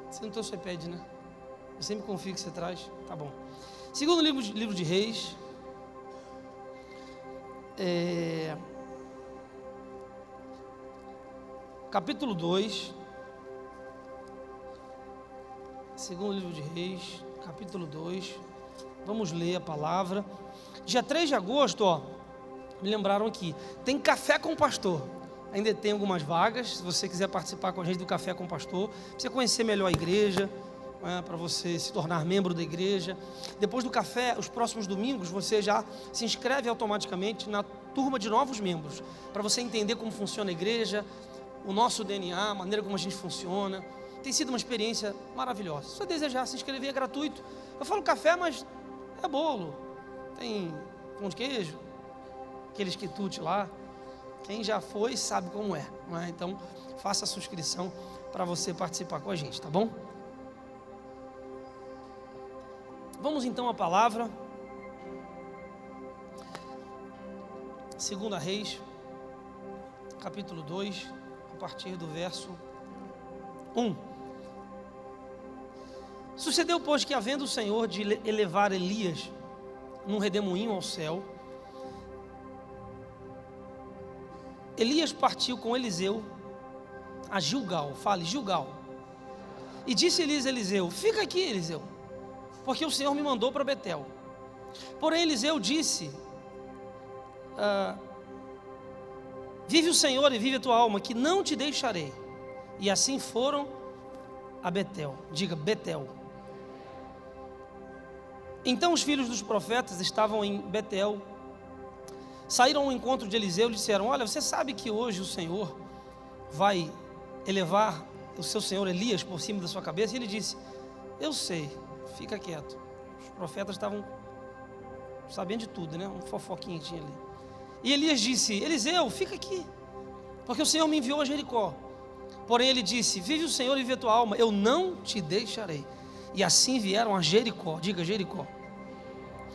Você não trouxe o iPad, né? Eu sempre confio que você traz. Tá bom. Segundo livro de Reis. Capítulo 2. Segundo livro de Reis, capítulo 2. Vamos ler a palavra. Dia 3 de agosto, me lembraram aqui, tem café com o pastor. Ainda tem algumas vagas, se você quiser participar com a gente do café com o pastor, para você conhecer melhor a igreja, para você se tornar membro da igreja. Depois do café, os próximos domingos, você já se inscreve automaticamente na turma de novos membros, para você entender como funciona a igreja, o nosso DNA, a maneira como a gente funciona. Tem sido uma experiência maravilhosa. Se você desejar se inscrever, é gratuito. Eu falo café, mas é bolo, tem pão de queijo, aqueles quitutes lá. Quem já foi sabe como é, não é? Então, faça a sua inscrição para você participar com a gente, tá bom? Vamos então à palavra. 2 Reis, capítulo 2, a partir do verso 1. Sucedeu, pois, que havendo o Senhor de elevar Elias num redemoinho ao céu, Elias partiu com Eliseu a Gilgal. Fale, Gilgal. E disse Elias a Eliseu: fica aqui, Eliseu, porque o Senhor me mandou para Betel. Porém Eliseu disse: vive o Senhor e vive a tua alma, que não te deixarei. E assim foram a Betel. Diga, Betel. Então os filhos dos profetas estavam em Betel, saíram ao encontro de Eliseu e disseram: olha, você sabe que hoje o Senhor vai elevar o seu senhor Elias por cima da sua cabeça? E ele disse: eu sei, fica quieto. Os profetas estavam sabendo de tudo, né? Um fofoquinho tinha ali. E Elias disse: Eliseu, fica aqui, porque o Senhor me enviou a Jericó. Porém ele disse: vive o Senhor e vive a tua alma, eu não te deixarei. E assim vieram a Jericó. Diga, Jericó.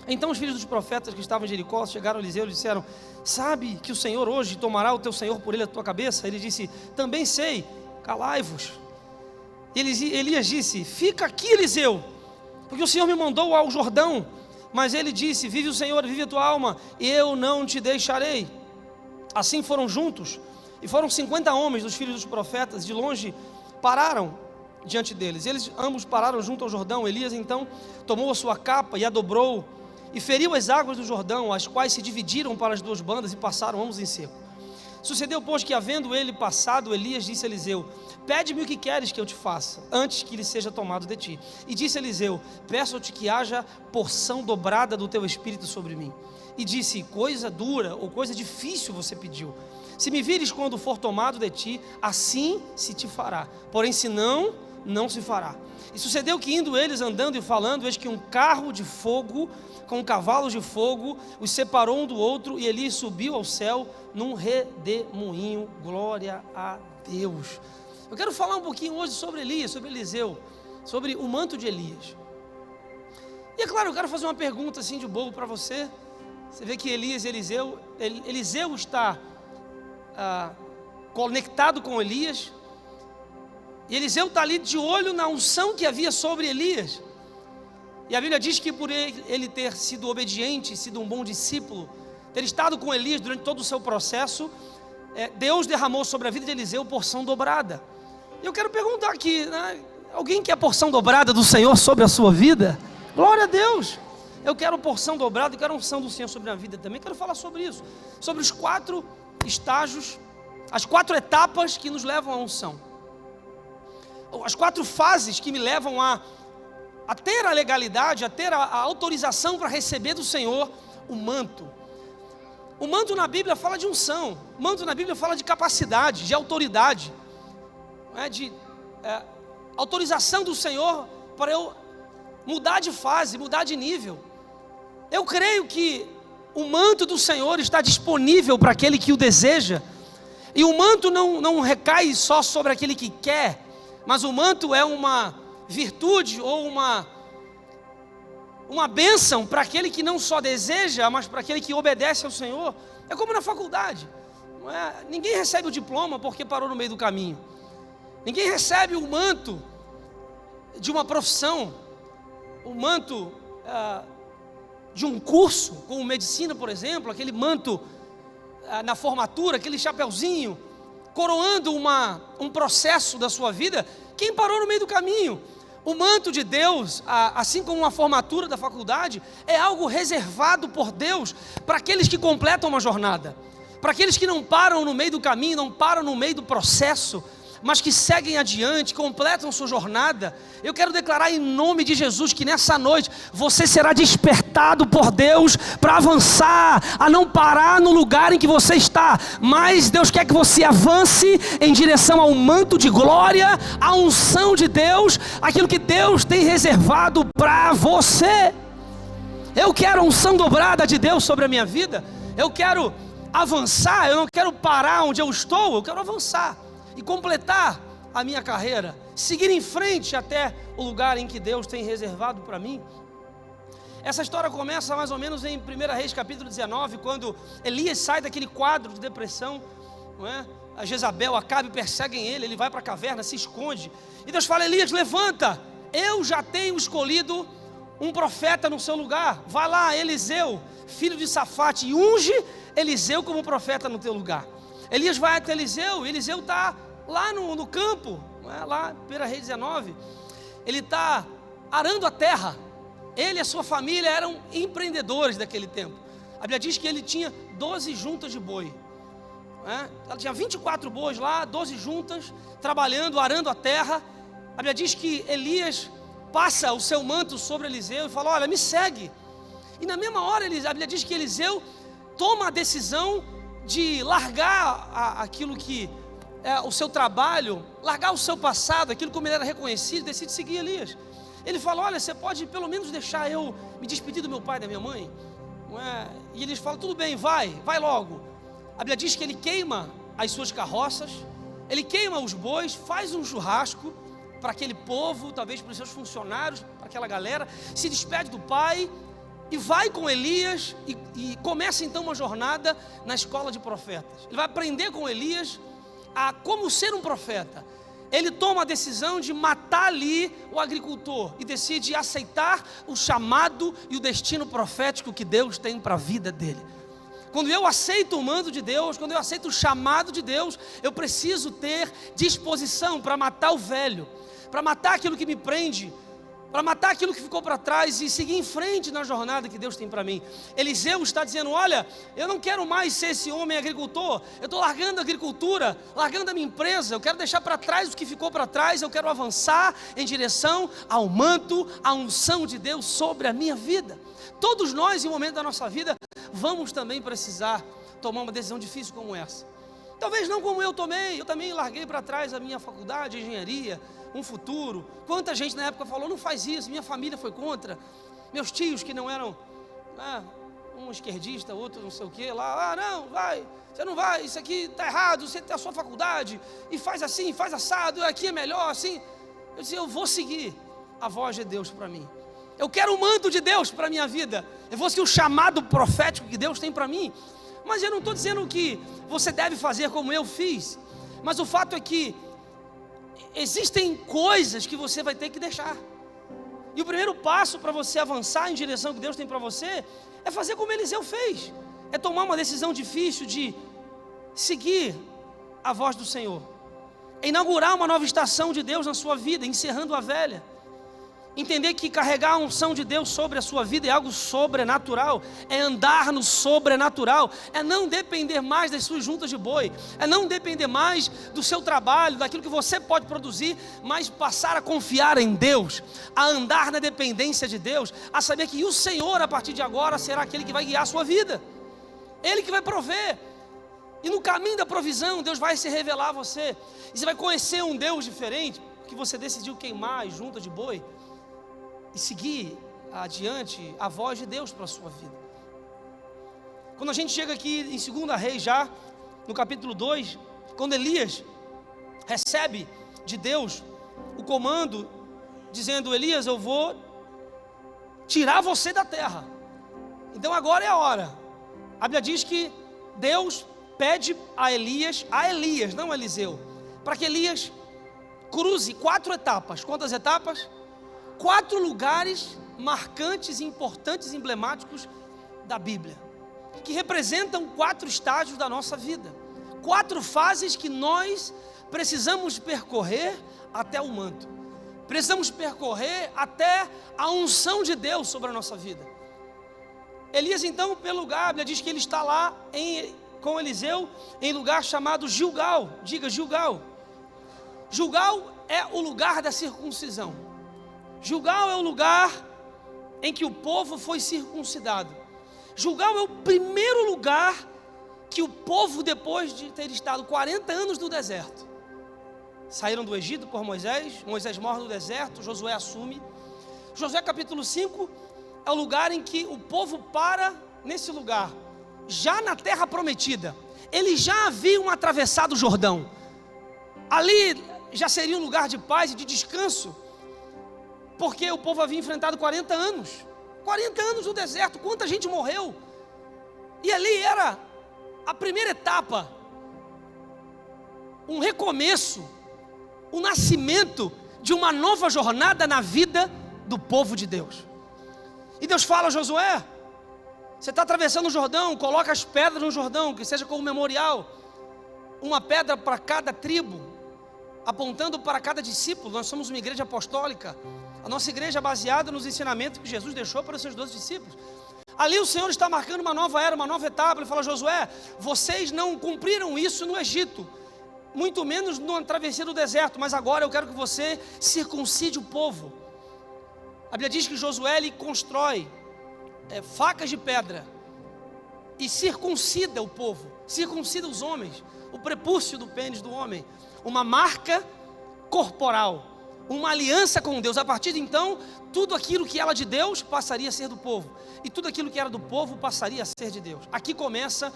Então os filhos dos profetas que estavam em Jericó chegaram a Eliseu e disseram: sabe que o Senhor hoje tomará o teu senhor por ele a tua cabeça? Ele disse: também sei, calai-vos. Elias disse: fica aqui, Eliseu, porque o Senhor me mandou ao Jordão. Mas ele disse: vive o Senhor, vive a tua alma, eu não te deixarei. Assim foram juntos, e foram 50 homens dos filhos dos profetas, de longe pararam diante deles. Eles ambos pararam junto ao Jordão. Elias então tomou a sua capa e a dobrou, e feriu as águas do Jordão, as quais se dividiram para as duas bandas e passaram ambos em seco. Sucedeu, pois, que havendo ele passado, Elias disse a Eliseu: pede-me o que queres que eu te faça, antes que ele seja tomado de ti. E disse Eliseu: peço-te que haja porção dobrada do teu espírito sobre mim. E disse: coisa dura ou coisa difícil você pediu. Se me vires quando for tomado de ti, assim se te fará. Porém, se não, não se fará. E sucedeu que, indo eles andando e falando, eis que um carro de fogo com cavalos de fogo os separou um do outro, e Elias subiu ao céu num redemoinho. Glória a Deus. Eu quero falar um pouquinho hoje sobre Elias, sobre Eliseu, sobre o manto de Elias. E é claro, eu quero fazer uma pergunta assim de bobo para você. Você vê que Eliseu está conectado com Elias, e Eliseu está ali de olho na unção que havia sobre Elias. E a Bíblia diz que por ele ter sido obediente, sido um bom discípulo, ter estado com Elias durante todo o seu processo, Deus derramou sobre a vida de Eliseu porção dobrada. E eu quero perguntar aqui, né, alguém quer porção dobrada do Senhor sobre a sua vida? Glória a Deus! Eu quero porção dobrada, eu quero unção do Senhor sobre a minha vida também. Quero falar sobre isso, sobre os 4 estágios, as 4 etapas que nos levam à unção, as 4 fases que me levam a ter a legalidade, a ter a autorização para receber do Senhor o manto. O manto na Bíblia fala de unção, o manto na Bíblia fala de capacidade, de autoridade, de autorização do Senhor para eu mudar de fase, mudar de nível. Eu creio que o manto do Senhor está disponível para aquele que o deseja, e o manto não recai só sobre aquele que quer, mas o manto é uma virtude ou uma bênção para aquele que não só deseja, mas para aquele que obedece ao Senhor. É como na faculdade, não é? Ninguém recebe o diploma porque parou no meio do caminho. Ninguém recebe o manto de uma profissão, o manto de um curso, como medicina, por exemplo, aquele manto na formatura, aquele chapeuzinho, coroando um processo da sua vida. Quem parou no meio do caminho? O manto de Deus, assim como uma formatura da faculdade, é algo reservado por Deus para aqueles que completam uma jornada, para aqueles que não param no meio do caminho, não param no meio do processo, mas que seguem adiante, completam sua jornada. Eu quero declarar em nome de Jesus que nessa noite você será despertado por Deus para avançar, a não parar no lugar em que você está, mas Deus quer que você avance em direção ao manto de glória, à unção de Deus, aquilo que Deus tem reservado para você. Eu quero a unção dobrada de Deus sobre a minha vida, eu quero avançar, eu não quero parar onde eu estou, eu quero avançar e completar a minha carreira, seguir em frente até o lugar em que Deus tem reservado para mim. Essa história começa mais ou menos em 1 Reis capítulo 19, quando Elias sai daquele quadro de depressão, não é? A Jezabel, Acabe perseguem ele vai para a caverna, se esconde, e Deus fala: Elias, levanta, eu já tenho escolhido um profeta no seu lugar, vai lá, Eliseu, filho de Safate, e unge Eliseu como profeta no teu lugar. Elias vai até Eliseu, Eliseu está lá no campo, lá, 1 Reis 19, ele está arando a terra. Ele e a sua família eram empreendedores daquele tempo. A Bíblia diz que ele tinha 12 juntas de boi, ela tinha 24 bois lá, 12 juntas, trabalhando, arando a terra. A Bíblia diz que Elias passa o seu manto sobre Eliseu e fala: olha, me segue. E na mesma hora, a Bíblia diz que Eliseu toma a decisão de largar aquilo que é o seu trabalho, largar o seu passado, aquilo como ele era reconhecido, decide seguir Elias. Ele fala: olha, você pode pelo menos deixar eu me despedir do meu pai e da minha mãe? Não é? E eles falam: tudo bem, vai logo. A Bíblia diz que ele queima as suas carroças, ele queima os bois, faz um churrasco para aquele povo, talvez para os seus funcionários, para aquela galera, se despede do pai e vai com Elias e começa então uma jornada na escola de profetas. Ele vai aprender com Elias a como ser um profeta. Ele toma a decisão de matar ali o agricultor e decide aceitar o chamado e o destino profético que Deus tem para a vida dele. Quando eu aceito o mando de Deus, quando eu aceito o chamado de Deus, eu preciso ter disposição para matar o velho, para matar aquilo que me prende, para matar aquilo que ficou para trás e seguir em frente na jornada que Deus tem para mim. Eliseu está dizendo: olha, eu não quero mais ser esse homem agricultor, eu estou largando a agricultura, largando a minha empresa, eu quero deixar para trás o que ficou para trás, eu quero avançar em direção ao manto, à unção de Deus sobre a minha vida. Todos nós, em um momento da nossa vida, vamos também precisar tomar uma decisão difícil como essa. Talvez não como eu tomei, eu também larguei para trás a minha faculdade de engenharia, um futuro. Quanta gente na época falou: não faz isso, minha família foi contra, meus tios que não eram, um esquerdista, outro não sei o que lá, não, vai, você não vai, isso aqui está errado, você tem a sua faculdade, e faz assim, faz assado, aqui é melhor, assim. Eu disse: eu vou seguir a voz de Deus para mim, eu quero o manto de Deus para a minha vida, eu vou seguir o chamado profético que Deus tem para mim. Mas eu não estou dizendo que você deve fazer como eu fiz, mas o fato é que existem coisas que você vai ter que deixar. E o primeiro passo para você avançar em direção ao que Deus tem para você é fazer como Eliseu fez, é tomar uma decisão difícil de seguir a voz do Senhor, é inaugurar uma nova estação de Deus na sua vida, encerrando a velha. Entender que carregar a unção de Deus sobre a sua vida é algo sobrenatural, é andar no sobrenatural, é não depender mais das suas juntas de boi, é não depender mais do seu trabalho, daquilo que você pode produzir, mas passar a confiar em Deus, a andar na dependência de Deus, a saber que o Senhor a partir de agora será aquele que vai guiar a sua vida, Ele que vai prover, e no caminho da provisão Deus vai se revelar a você, e você vai conhecer um Deus diferente, que você decidiu queimar as juntas de boi, e seguir adiante a voz de Deus para a sua vida. Quando a gente chega aqui em 2 Reis, já no capítulo 2, quando Elias recebe de Deus o comando, dizendo: Elias, eu vou tirar você da terra, então agora é a hora. A Bíblia diz que Deus pede a Elias, não a Eliseu, para que Elias cruze 4 etapas. Quantas etapas? 4 lugares marcantes, importantes, emblemáticos da Bíblia, que representam 4 estágios da nossa vida, 4 fases que nós precisamos percorrer até o manto, precisamos percorrer até a unção de Deus sobre a nossa vida. Elias então, pelo lugar, a Bíblia diz que ele está lá com Eliseu em lugar chamado Gilgal. Diga Gilgal. Gilgal é o lugar da circuncisão. Gilgal é o lugar em que o povo foi circuncidado. Gilgal é o primeiro lugar que o povo, depois de ter estado 40 anos no deserto, saíram do Egito por Moisés, Moisés morre no deserto, Josué assume. Josué capítulo 5 é o lugar em que o povo para nesse lugar, já na terra prometida. Eles já haviam atravessado o Jordão, ali já seria um lugar de paz e de descanso, porque o povo havia enfrentado 40 anos no deserto. Quanta gente morreu, e ali era a primeira etapa, um recomeço, o nascimento de uma nova jornada na vida do povo de Deus. E Deus fala a Josué: você está atravessando o Jordão, coloca as pedras no Jordão, que seja como memorial, uma pedra para cada tribo, apontando para cada discípulo. Nós somos uma igreja apostólica, a nossa igreja é baseada nos ensinamentos que Jesus deixou para os seus 12 discípulos. Ali o Senhor está marcando uma nova era, uma nova etapa. Ele fala: Josué, vocês não cumpriram isso no Egito, muito menos na travessia do deserto, mas agora eu quero que você circuncide o povo. A Bíblia diz que Josué ele constrói facas de pedra e circuncida o povo, circuncida os homens, o prepúcio do pênis do homem, uma marca corporal, uma aliança com Deus. A partir de então, tudo aquilo que era de Deus passaria a ser do povo, e tudo aquilo que era do povo passaria a ser de Deus. Aqui começa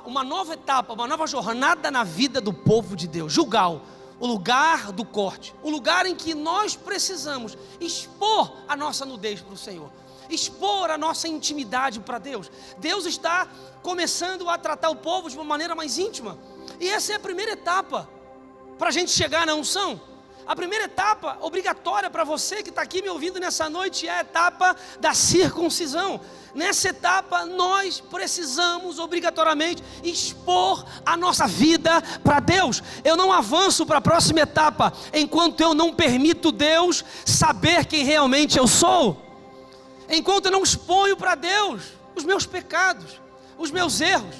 uma nova etapa, uma nova jornada na vida do povo de Deus. Gilgal, o lugar do corte, o lugar em que nós precisamos expor a nossa nudez para o Senhor, expor a nossa intimidade para Deus. Deus está começando a tratar o povo de uma maneira mais íntima, e essa é a primeira etapa para a gente chegar na unção. A primeira etapa obrigatória para você que está aqui me ouvindo nessa noite é a etapa da circuncisão. Nessa etapa nós precisamos obrigatoriamente expor a nossa vida para Deus. Eu não avanço para a próxima etapa enquanto eu não permito Deus saber quem realmente eu sou, enquanto eu não exponho para Deus os meus pecados, os meus erros,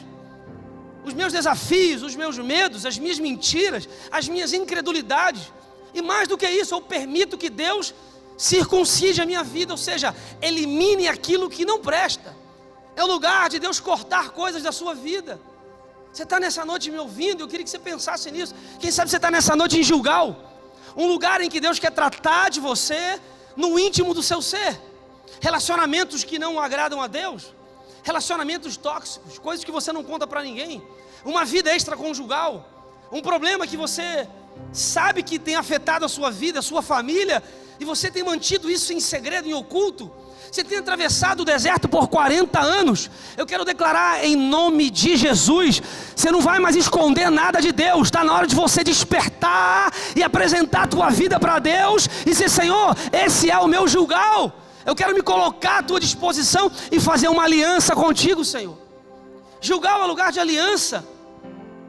os meus desafios, os meus medos, as minhas mentiras, as minhas incredulidades. E mais do que isso, eu permito que Deus circuncide a minha vida, ou seja, elimine aquilo que não presta. É o lugar de Deus cortar coisas da sua vida. Você está nessa noite me ouvindo, eu queria que você pensasse nisso. Quem sabe você está nessa noite em Gilgal, um lugar em que Deus quer tratar de você no íntimo do seu ser. Relacionamentos que não agradam a Deus, relacionamentos tóxicos, coisas que você não conta para ninguém, uma vida extraconjugal, um problema que você sabe que tem afetado a sua vida, a sua família, e você tem mantido isso em segredo, em oculto. Você tem atravessado o deserto por 40 anos. Eu quero declarar em nome de Jesus, você não vai mais esconder nada de Deus. Está na hora de você despertar e apresentar a tua vida para Deus e dizer: Senhor, esse é o meu Gilgal, eu quero me colocar à tua disposição e fazer uma aliança contigo, Senhor. Gilgal é lugar de aliança.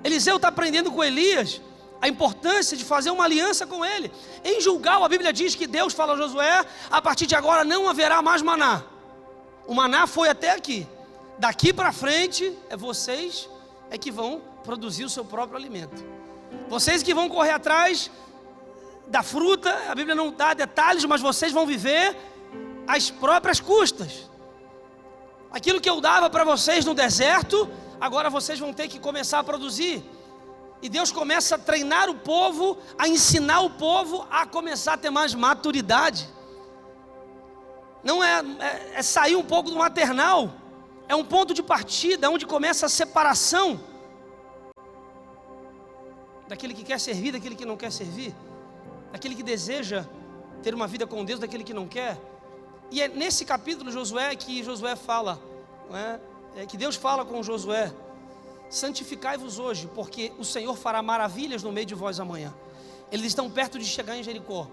Eliseu está aprendendo com Elias a importância de fazer uma aliança com ele. Em Gilgal, a Bíblia diz que Deus fala a Josué: a partir de agora não haverá mais maná. O maná foi até aqui. Daqui para frente, vocês que vão produzir o seu próprio alimento. Vocês que vão correr atrás da fruta. A Bíblia não dá detalhes, mas vocês vão viver às próprias custas. Aquilo que eu dava para vocês no deserto, agora vocês vão ter que começar a produzir. E Deus começa a treinar o povo, a ensinar o povo a começar a ter mais maturidade. Não é sair um pouco do maternal, é um ponto de partida, onde começa a separação daquele que quer servir, daquele que não quer servir, daquele que deseja ter uma vida com Deus, daquele que não quer. E é nesse capítulo Josué que Josué fala, que Deus fala com Josué: santificai-vos hoje, porque o Senhor fará maravilhas no meio de vós amanhã. Eles estão perto de chegar em Jericó.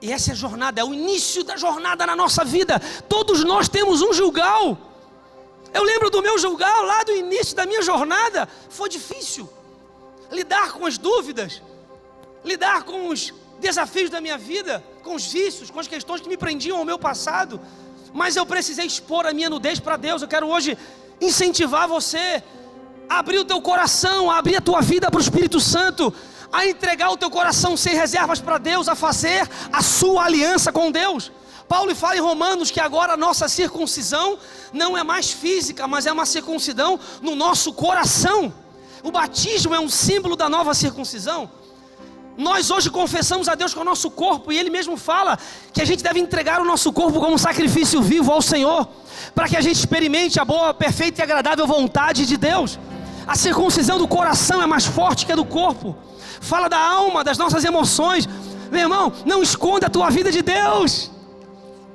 E essa é a jornada, é o início da jornada na nossa vida. Todos nós temos um Gilgal. Eu lembro do meu Gilgal lá do início da minha jornada. Foi difícil lidar com as dúvidas, lidar com os desafios da minha vida, com os vícios, com as questões que me prendiam ao meu passado. Mas eu precisei expor a minha nudez para Deus. Eu quero hoje incentivar você a abrir o teu coração, a abrir a tua vida para o Espírito Santo, a entregar o teu coração sem reservas para Deus, a fazer a sua aliança com Deus. Paulo fala em Romanos que agora a nossa circuncisão não é mais física, mas é uma circuncisão no nosso coração. O batismo é um símbolo da nova circuncisão. Nós hoje confessamos a Deus com o nosso corpo, e Ele mesmo fala que a gente deve entregar o nosso corpo como sacrifício vivo ao Senhor, para que a gente experimente a boa, perfeita e agradável vontade de Deus. A circuncisão do coração é mais forte que a do corpo. Fala da alma, das nossas emoções. Meu irmão, não esconda a tua vida de Deus.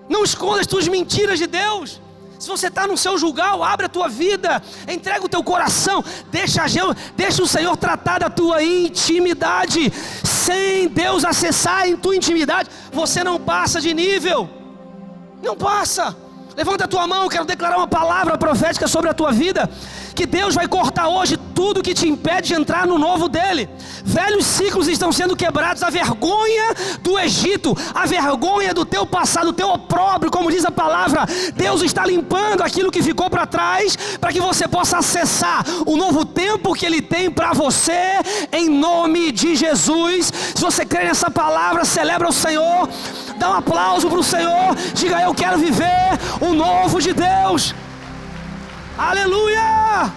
Não esconda as tuas mentiras de Deus. Se você está no seu Gilgal, abre a tua vida, entrega o teu coração, deixa o Senhor tratar da tua intimidade. Sem Deus acessar em tua intimidade, você não passa de nível. Não passa. Levanta a tua mão, eu quero declarar uma palavra profética sobre a tua vida. Que Deus vai cortar hoje tudo que te impede de entrar no novo dele. Velhos ciclos estão sendo quebrados. A vergonha do Egito, a vergonha do teu passado, o teu opróbrio, como diz a palavra. Deus está limpando aquilo que ficou para trás, para que você possa acessar o novo tempo que Ele tem para você, em nome de Jesus. Se você crê nessa palavra, celebra o Senhor, dá um aplauso para o Senhor, diga: eu quero viver o novo de Deus. Aleluia!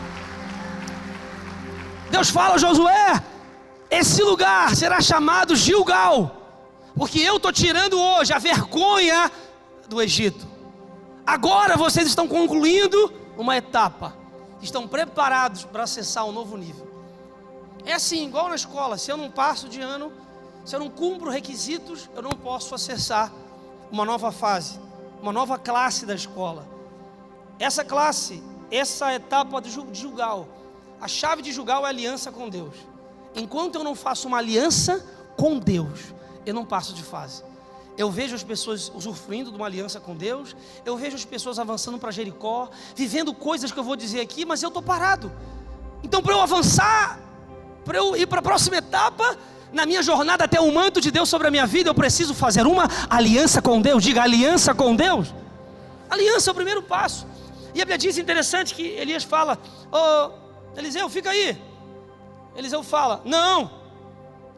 Deus fala a Josué: esse lugar será chamado Gilgal, porque eu estou tirando hoje a vergonha do Egito. Agora vocês estão concluindo uma etapa, estão preparados para acessar um novo nível. É assim, igual na escola: se eu não passo de ano, se eu não cumpro requisitos, eu não posso acessar uma nova fase, uma nova classe da escola. Essa classe, essa etapa de Gilgal, a chave de Gilgal é a aliança com Deus. Enquanto eu não faço uma aliança com Deus, eu não passo de fase. Eu vejo as pessoas usufruindo de uma aliança com Deus, eu vejo as pessoas avançando para Jericó, vivendo coisas que eu vou dizer aqui, mas eu estou parado. Então, para eu avançar, para eu ir para a próxima etapa, na minha jornada até o manto de Deus sobre a minha vida, eu preciso fazer uma aliança com Deus. Diga: aliança com Deus. Aliança é o primeiro passo. E a Bíblia diz, interessante, que Elias fala: Eliseu, fica aí. Eliseu fala: não,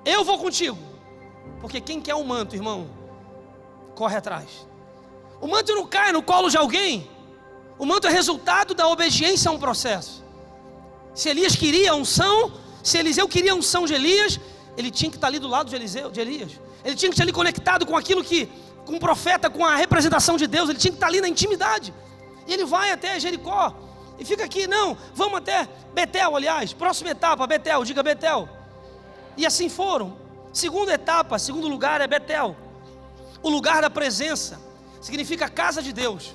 eu vou contigo. Porque quem quer o manto, irmão, corre atrás. O manto não cai no colo de alguém. O manto é resultado da obediência a um processo. Se Elias queria a unção, se Eliseu queria a unção de Elias, ele tinha que estar ali do lado de Elias. Ele tinha que estar ali conectado com aquilo que, com o profeta, com a representação de Deus. Ele tinha que estar ali na intimidade. E ele vai até Jericó e fica aqui: não, vamos até Betel, aliás, próxima etapa, Betel, diga Betel. E assim foram. Segunda etapa, segundo lugar é Betel. O lugar da presença, significa casa de Deus.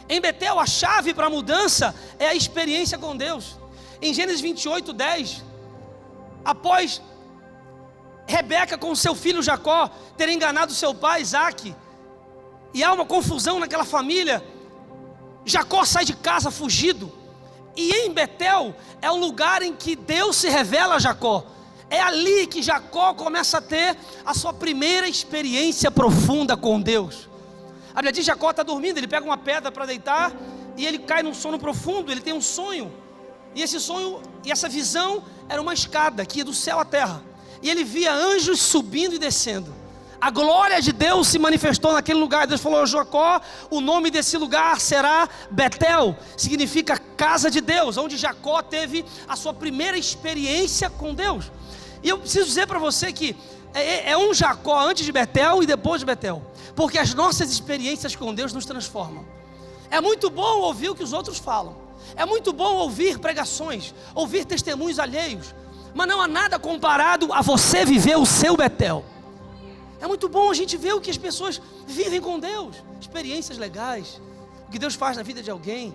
Em Betel, a chave para a mudança é a experiência com Deus. Em Gênesis 28:10, após Rebeca com seu filho Jacó ter enganado seu pai Isaque, e há uma confusão naquela família, Jacó sai de casa fugido, e em Betel é o lugar em que Deus se revela a Jacó. É ali que Jacó começa a ter a sua primeira experiência profunda com Deus. A Bíblia diz que Jacó está dormindo, ele pega uma pedra para deitar, e ele cai num sono profundo, ele tem um sonho, e esse sonho, e essa visão era uma escada que ia do céu à terra, e ele via anjos subindo e descendo. A glória de Deus se manifestou naquele lugar. Deus falou: Jacó, o nome desse lugar será Betel, significa casa de Deus, onde Jacó teve a sua primeira experiência com Deus. E eu preciso dizer para você que é um Jacó antes de Betel e depois de Betel, porque as nossas experiências com Deus nos transformam. É muito bom ouvir o que os outros falam, é muito bom ouvir pregações, ouvir testemunhos alheios, mas não há nada comparado a você viver o seu Betel. É muito bom a gente ver o que as pessoas vivem com Deus, experiências legais, o que Deus faz na vida de alguém,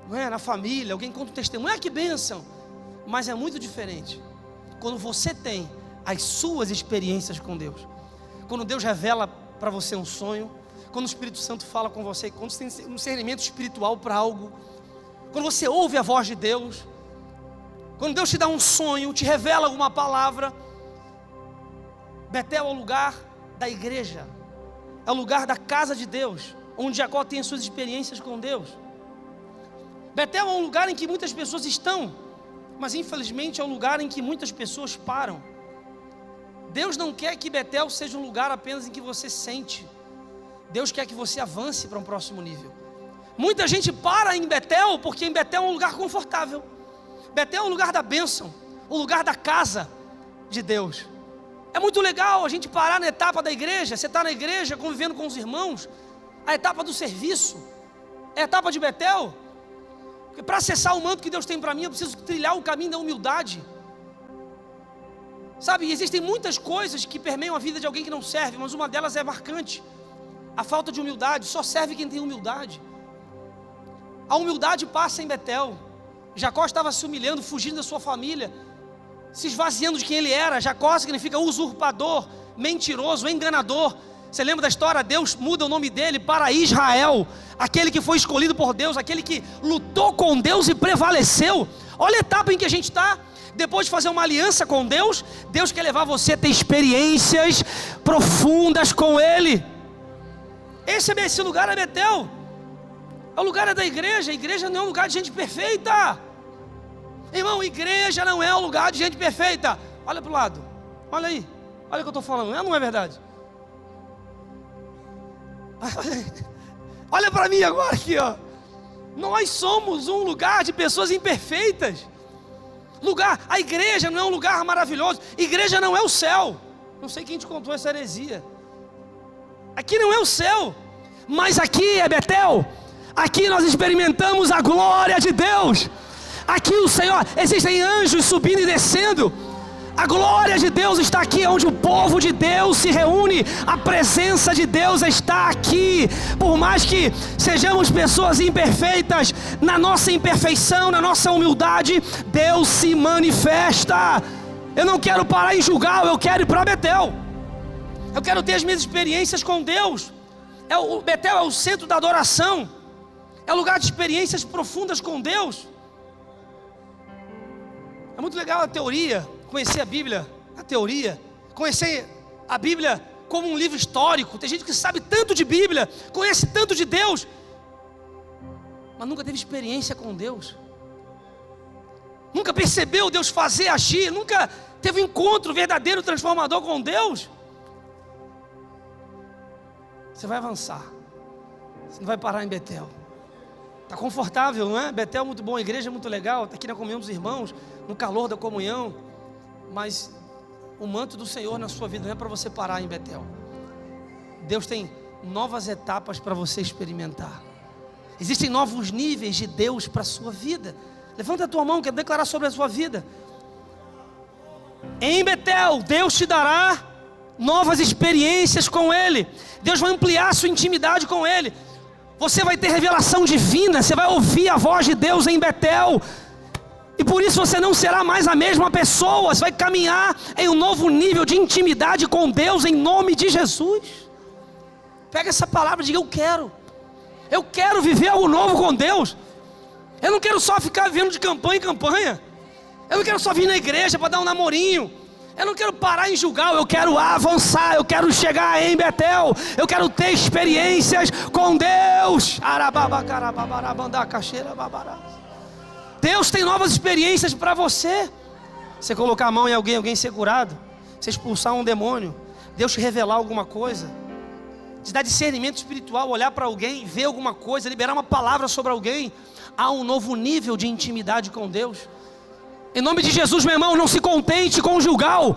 não é? Na família, alguém conta um testemunho, que bênção. Mas é muito diferente quando você tem as suas experiências com Deus, quando Deus revela para você um sonho, quando o Espírito Santo fala com você, quando você tem um discernimento espiritual para algo, quando você ouve a voz de Deus, quando Deus te dá um sonho, te revela alguma palavra. Betel é o lugar da igreja, é o lugar da casa de Deus, onde Jacó tem as suas experiências com Deus. Betel é um lugar em que muitas pessoas estão, mas infelizmente é um lugar em que muitas pessoas param. Deus não quer que Betel seja um lugar apenas em que você sente. Deus quer que você avance para um próximo nível. Muita gente para em Betel, porque em Betel é um lugar confortável. Betel é um lugar da bênção, o lugar da casa de Deus. É muito legal a gente parar na etapa da igreja. Você está na igreja convivendo com os irmãos. A etapa do serviço é a etapa de Betel. Porque para acessar o manto que Deus tem para mim, eu preciso trilhar o caminho da humildade. Sabe, existem muitas coisas que permeiam a vida de alguém que não serve, mas uma delas é marcante: a falta de humildade. Só serve quem tem humildade. A humildade passa em Betel. Jacó estava se humilhando, fugindo da sua família, se esvaziando de quem ele era. Jacó significa usurpador, mentiroso, enganador. Você lembra da história? Deus muda o nome dele para Israel, aquele que foi escolhido por Deus, aquele que lutou com Deus e prevaleceu. Olha a etapa em que a gente está. Depois de fazer uma aliança com Deus, Deus quer levar você a ter experiências profundas com Ele. Esse lugar é Betel. É o lugar da igreja. A igreja não é um lugar de gente perfeita. Irmão, igreja não é um lugar de gente perfeita. Olha para o lado, olha aí, olha o que eu estou falando, não é verdade? Olha para mim agora aqui, ó. Nós somos um lugar de pessoas imperfeitas. A igreja não é um lugar maravilhoso. Igreja não é o céu. Não sei quem te contou essa heresia. Aqui não é o céu, mas aqui é Betel. Aqui nós experimentamos a glória de Deus. Aqui o Senhor, existem anjos subindo e descendo. A glória de Deus está aqui, onde o povo de Deus se reúne. A presença de Deus está aqui. Por mais que sejamos pessoas imperfeitas, na nossa imperfeição, na nossa humildade, Deus se manifesta. Eu não quero parar em Gilgal, eu quero ir para Betel. Eu quero ter as minhas experiências com Deus. O Betel é o centro da adoração. É o lugar de experiências profundas com Deus. É muito legal a teoria, conhecer a Bíblia, a teoria, conhecer a Bíblia como um livro histórico. Tem gente que sabe tanto de Bíblia, conhece tanto de Deus, mas nunca teve experiência com Deus. Nunca percebeu Deus fazer, agir, nunca teve um encontro verdadeiro, transformador com Deus. Você vai avançar, você não vai parar em Betel. Está confortável, não é? Betel é muito bom, a igreja é muito legal, está aqui na comunhão dos irmãos, no calor da comunhão. Mas o manto do Senhor na sua vida não é para você parar em Betel. Deus tem novas etapas para você experimentar. Existem novos níveis de Deus para a sua vida. Levanta a tua mão, quero declarar sobre a sua vida. Em Betel, Deus te dará novas experiências com Ele. Deus vai ampliar a sua intimidade com Ele. Você vai ter revelação divina, você vai ouvir a voz de Deus em Betel. E por isso você não será mais a mesma pessoa. Você vai caminhar em um novo nível de intimidade com Deus em nome de Jesus. Pega essa palavra e diga: eu quero viver algo novo com Deus. Eu não quero só ficar vivendo de campanha em campanha. Eu não quero só vir na igreja para dar um namorinho. Eu não quero parar em Gilgal, eu quero avançar, eu quero chegar em Betel. Eu quero ter experiências com Deus. Deus tem novas experiências para você. Você colocar a mão em alguém ser curado, você expulsar um demônio, Deus te revelar alguma coisa, te dar discernimento espiritual, olhar para alguém, ver alguma coisa, liberar uma palavra sobre alguém. Há um novo nível de intimidade com Deus. Em nome de Jesus, meu irmão, não se contente com Gilgal.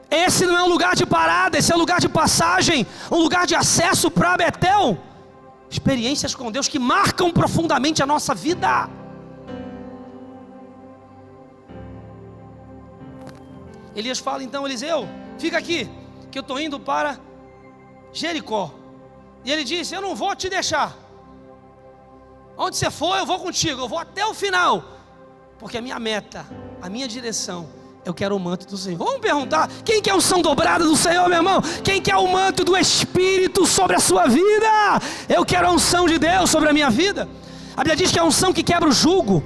Esse não é um lugar de parada, esse é um lugar de passagem, um lugar de acesso para Betel. Experiências com Deus que marcam profundamente a nossa vida. Elias fala então: Eliseu, fica aqui, que eu estou indo para Jericó. E ele disse: eu não vou te deixar. Onde você for, eu vou contigo, eu vou até o final. Porque a minha meta, a minha direção Eu quero o manto do Senhor. Vamos perguntar, quem quer a unção dobrada do Senhor, meu irmão? Quem quer o manto do Espírito sobre a sua vida? Eu quero a unção de Deus sobre a minha vida. A Bíblia diz que é a unção que quebra o jugo.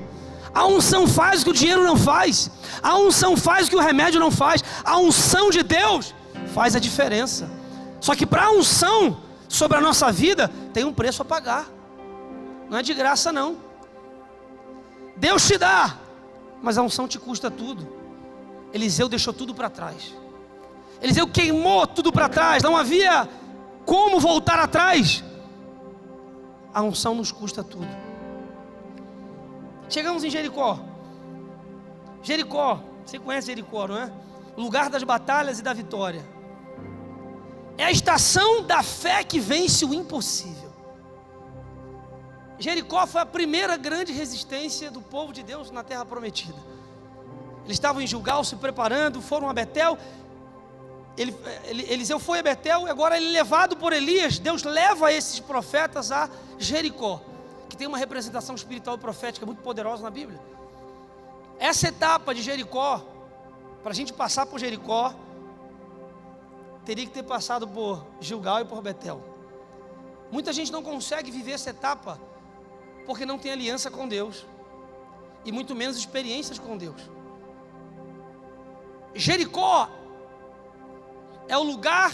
A unção faz o que o dinheiro não faz. A unção faz o que o remédio não faz. A unção de Deus faz a diferença. Só que para a unção sobre a nossa vida, tem um preço a pagar. Não é de graça não. Deus te dá, mas a unção te custa tudo. Eliseu deixou tudo para trás. Eliseu queimou tudo para trás. Não havia como voltar atrás. A unção nos custa tudo. Chegamos em Jericó. Jericó, você conhece Jericó, não é? O lugar das batalhas e da vitória. É a estação da fé que vence o impossível. Jericó foi a primeira grande resistência do povo de Deus na terra prometida. Eles estavam em Gilgal se preparando, foram a Betel. Eliseu foi a Betel e agora ele, levado por Elias, Deus leva esses profetas a Jericó, que tem uma representação espiritual e profética muito poderosa na Bíblia. Essa etapa de Jericó, para a gente passar por Jericó, teria que ter passado por Gilgal e por Betel. Muita gente não consegue viver essa etapa porque não tem aliança com Deus e muito menos experiências com Deus. Jericó é o lugar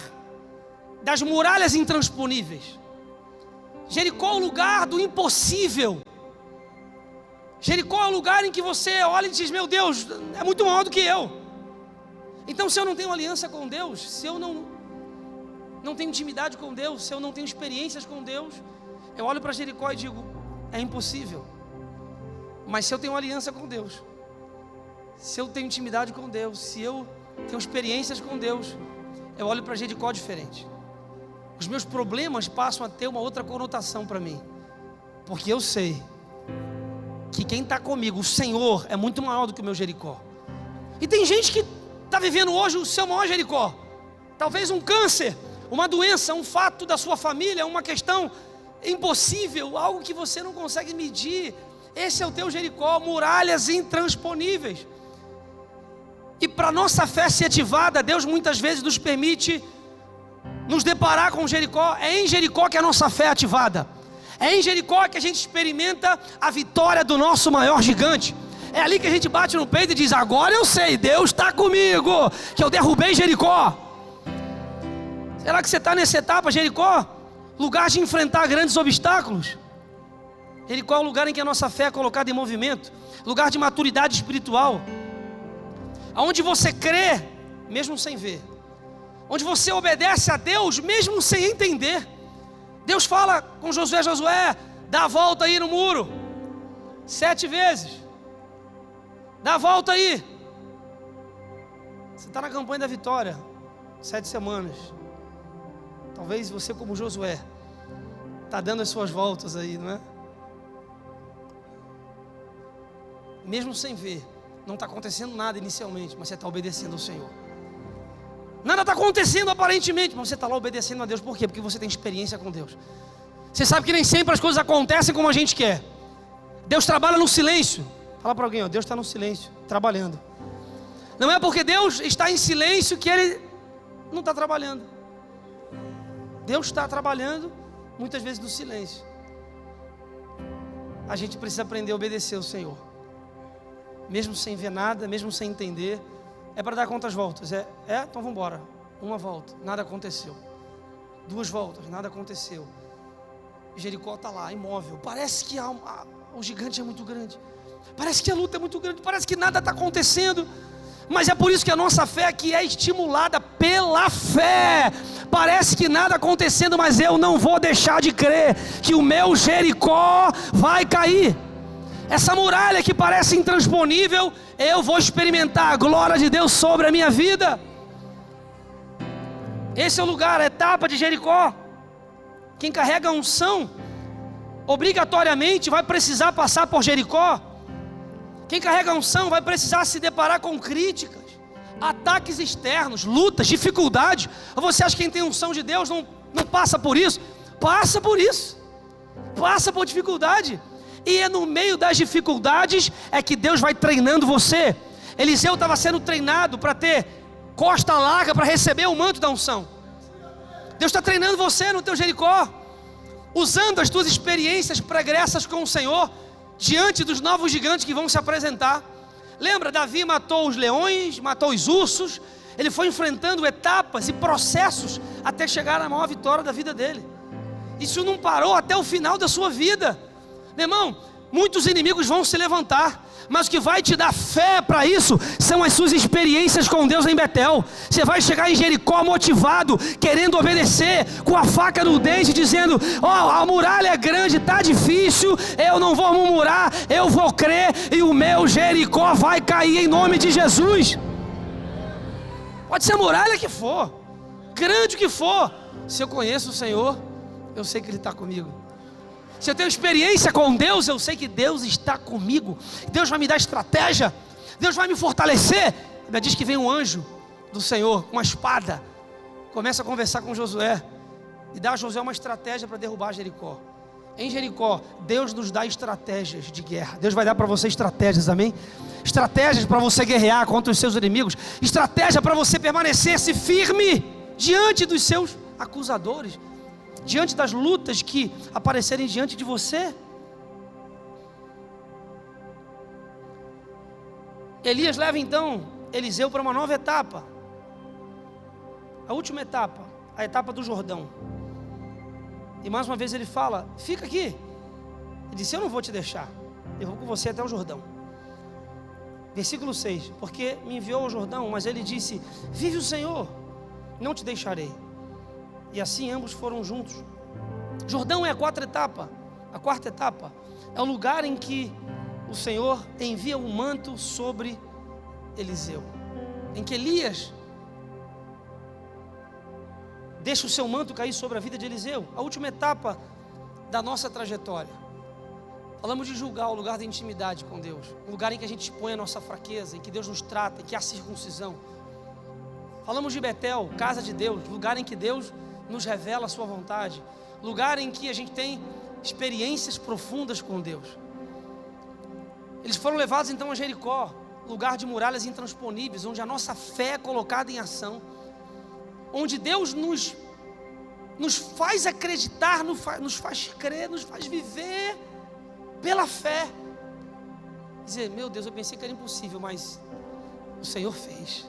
das muralhas intransponíveis. Jericó é o lugar do impossível. Jericó é o lugar em que você olha e diz: meu Deus, é muito maior do que eu. Então, se eu não tenho aliança com Deus, se eu não tenho intimidade com Deus, se eu não tenho experiências com Deus, eu olho para Jericó e digo: é impossível. Mas se eu tenho aliança com Deus, se eu tenho intimidade com Deus, se eu tenho experiências com Deus, eu olho para Jericó diferente. Os meus problemas passam a ter uma outra conotação para mim, porque eu sei que quem está comigo, o Senhor, é muito maior do que o meu Jericó. E tem gente que está vivendo hoje o seu maior Jericó. Talvez um câncer, uma doença, um fato da sua família, uma questão impossível, algo que você não consegue medir. Esse é o teu Jericó, muralhas intransponíveis. E para nossa fé ser ativada, Deus muitas vezes nos permite nos deparar com Jericó. É em Jericó que a nossa fé é ativada. É em Jericó que a gente experimenta a vitória do nosso maior gigante. É ali que a gente bate no peito e diz: agora eu sei, Deus está comigo, que eu derrubei Jericó. Será que você está nessa etapa, Jericó? Lugar de enfrentar grandes obstáculos. Jericó é o lugar em que a nossa fé é colocada em movimento. Lugar de maturidade espiritual. Onde você crê, mesmo sem ver. Onde você obedece a Deus, mesmo sem entender. Deus fala com Josué: Josué, dá a volta aí no muro 7 vezes. Dá a volta aí. Você está na campanha da vitória 7 semanas. Talvez você, como Josué, está dando as suas voltas aí, não é? Mesmo sem ver, não está acontecendo nada inicialmente, mas você está obedecendo ao Senhor. Nada está acontecendo aparentemente, mas você está lá obedecendo a Deus. Por quê? Porque você tem experiência com Deus. Você sabe que nem sempre as coisas acontecem como a gente quer. Deus trabalha no silêncio. Fala para alguém: ó, Deus está no silêncio, trabalhando. Não é porque Deus está em silêncio que Ele não está trabalhando. Deus está trabalhando muitas vezes no silêncio. A gente precisa aprender a obedecer ao Senhor, mesmo sem ver nada, mesmo sem entender. É para dar quantas voltas? Então vamos embora. 1 volta, nada aconteceu. 2 voltas, nada aconteceu. Jericó está lá, imóvel. Parece que o gigante é muito grande. Parece que a luta é muito grande. Parece que nada está acontecendo. Mas é por isso que a nossa fé aqui é estimulada pela fé. Parece que nada acontecendo, mas eu não vou deixar de crer que o meu Jericó vai cair. Essa muralha que parece intransponível, eu vou experimentar a glória de Deus sobre a minha vida. Esse é o lugar, a etapa de Jericó. Quem carrega a unção, obrigatoriamente vai precisar passar por Jericó. Quem carrega a unção vai precisar se deparar com críticas, ataques externos, lutas, dificuldades. Ou você acha que quem tem unção de Deus não passa por isso? Passa por isso. Passa por dificuldade. E é no meio das dificuldades é que Deus vai treinando você. Eliseu estava sendo treinado para ter costa larga para receber o manto da unção. Deus está treinando você no teu Jericó, usando as tuas experiências pregressas com o Senhor, diante dos novos gigantes que vão se apresentar. Lembra, Davi matou os leões, matou os ursos, ele foi enfrentando etapas e processos até chegar à maior vitória da vida dele. Isso não parou até o final da sua vida. Meu irmão, muitos inimigos vão se levantar, mas o que vai te dar fé para isso são as suas experiências com Deus em Betel. Você vai chegar em Jericó motivado, querendo obedecer, com a faca no dente, dizendo: a muralha é grande, está difícil, eu não vou murmurar, eu vou crer, e o meu Jericó vai cair em nome de Jesus. Pode ser a muralha que for, grande que for, se eu conheço o Senhor, eu sei que Ele está comigo. Se eu tenho experiência com Deus, eu sei que Deus está comigo. Deus vai me dar estratégia, Deus vai me fortalecer. A Bíblia diz que vem um anjo do Senhor com uma espada, começa a conversar com Josué e dá a Josué uma estratégia para derrubar Jericó. Em Jericó, Deus nos dá estratégias de guerra. Deus vai dar para você estratégias, amém? Estratégias para você guerrear contra os seus inimigos, estratégia para você permanecer-se firme diante dos seus acusadores, diante das lutas que aparecerem diante de você. Elias leva então Eliseu para uma nova etapa, a última etapa, a etapa do Jordão. E mais uma vez ele fala: fica aqui. Ele disse: eu não vou te deixar, eu vou com você até o Jordão. Versículo 6: porque me enviou ao Jordão, mas ele disse: vive o Senhor, não te deixarei. E assim ambos foram juntos. Jordão é a quarta etapa. A quarta etapa é o lugar em que o Senhor envia um manto sobre Eliseu, em que Elias deixa o seu manto cair sobre a vida de Eliseu. A última etapa da nossa trajetória. Falamos de julgar, o lugar da intimidade com Deus, um lugar em que a gente expõe a nossa fraqueza, em que Deus nos trata, em que há circuncisão. Falamos de Betel, casa de Deus, lugar em que Deus nos revela a sua vontade, lugar em que a gente tem experiências profundas com Deus. Eles foram levados então a Jericó, lugar de muralhas intransponíveis, onde a nossa fé é colocada em ação, onde Deus nos faz acreditar, nos faz crer, nos faz viver pela fé. Dizer: meu Deus, eu pensei que era impossível, mas o Senhor fez.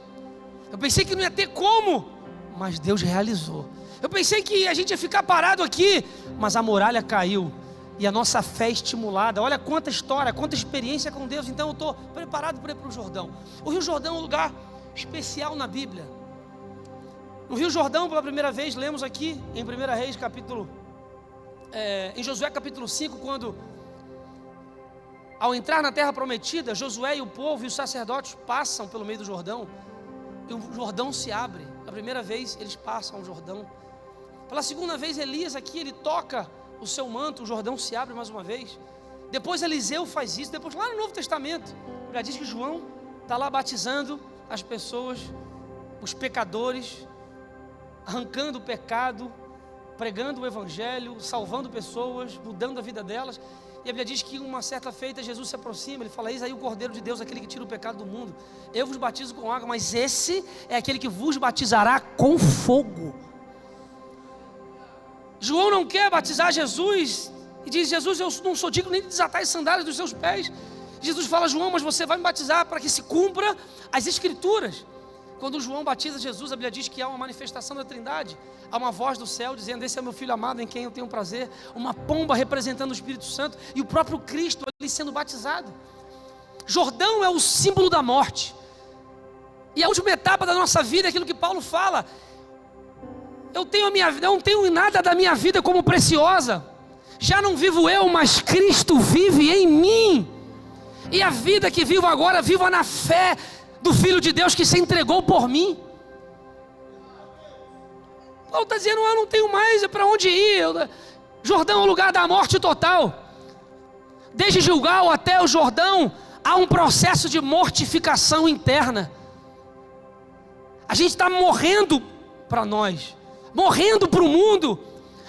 Eu pensei que não ia ter como, mas Deus realizou. Eu pensei que a gente ia ficar parado aqui, mas a muralha caiu e a nossa fé é estimulada. Olha quanta história, quanta experiência com Deus. Então eu estou preparado para ir para o Jordão. O Rio Jordão é um lugar especial na Bíblia. No Rio Jordão, pela primeira vez, lemos aqui em 1 Reis em Josué capítulo 5, quando, ao entrar na terra prometida, Josué e o povo e os sacerdotes passam pelo meio do Jordão, e o Jordão se abre. A primeira vez eles passam o Jordão. Pela segunda vez, Elias aqui, ele toca o seu manto, o Jordão se abre mais uma vez. Depois Eliseu faz isso. Depois, lá no Novo Testamento, já diz que João está lá batizando as pessoas, os pecadores, arrancando o pecado, pregando o Evangelho, salvando pessoas, mudando a vida delas. E a Bíblia diz que uma certa feita Jesus se aproxima, ele fala: eis aí o Cordeiro de Deus, aquele que tira o pecado do mundo. Eu vos batizo com água, mas esse é aquele que vos batizará com fogo. João não quer batizar Jesus e diz: Jesus, eu não sou digno nem de desatar as sandálias dos seus pés. Jesus fala: João, mas você vai me batizar para que se cumpra as Escrituras. Quando João batiza Jesus, a Bíblia diz que há uma manifestação da Trindade. Há uma voz do céu dizendo: esse é o meu filho amado em quem eu tenho prazer. Uma pomba representando o Espírito Santo e o próprio Cristo ali sendo batizado. Jordão é o símbolo da morte. E a última etapa da nossa vida é aquilo que Paulo fala: eu não tenho nada da minha vida como preciosa. Já não vivo eu, mas Cristo vive em mim. E a vida que vivo agora, vivo na fé do Filho de Deus que se entregou por mim. Paulo está dizendo: eu não tenho mais para onde ir. Jordão é o lugar da morte total. Desde Gilgal até o Jordão, há um processo de mortificação interna. A gente está morrendo para nós, morrendo para o mundo,